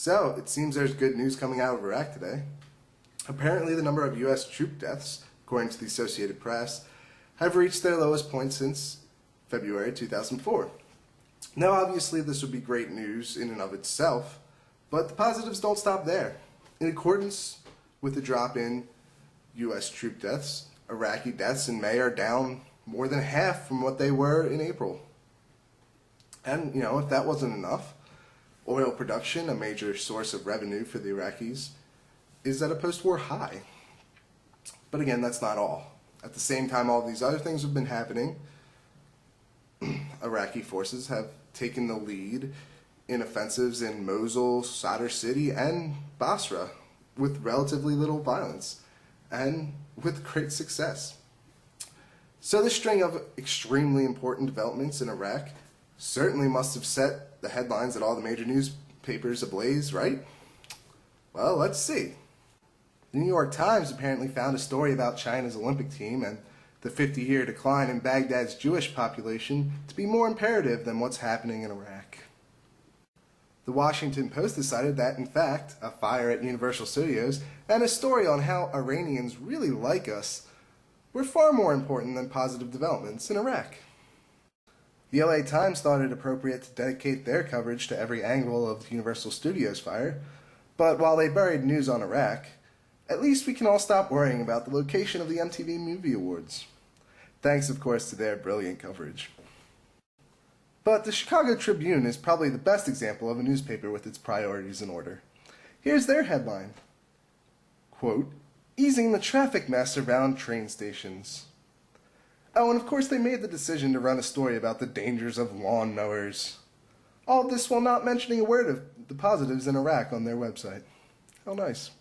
So, it seems there's good news coming out of Iraq today. Apparently the number of U.S. troop deaths, according to the Associated Press, have reached their lowest point since February 2004. Now obviously this would be great news in and of itself, but the positives don't stop there. In accordance with the drop in U.S. troop deaths, Iraqi deaths in May are down more than half from what they were in April. And, if that wasn't enough, oil production, a major source of revenue for the Iraqis, is at a post-war high. But again, that's not all. At the same time all these other things have been happening, Iraqi forces have taken the lead in offensives in Mosul, Sadr City, and Basra with relatively little violence and with great success. So this string of extremely important developments in Iraq certainly must have set the headlines at all the major newspapers ablaze, right? Well, let's see. The New York Times apparently found a story about China's Olympic team and the 50-year decline in Baghdad's Jewish population to be more imperative than what's happening in Iraq. The Washington Post decided that, in fact, a fire at Universal Studios and a story on how Iranians really like us were far more important than positive developments in Iraq. The LA Times thought it appropriate to dedicate their coverage to every angle of the Universal Studios fire, but while they buried news on Iraq, at least we can all stop worrying about the location of the MTV Movie Awards. Thanks, of course, to their brilliant coverage. But the Chicago Tribune is probably the best example of a newspaper with its priorities in order. Here's their headline. Quote, "Easing the traffic mess around train stations." Oh, and of course they made the decision to run a story about the dangers of lawnmowers. All this while not mentioning a word of the positives in Iraq on their website. How nice.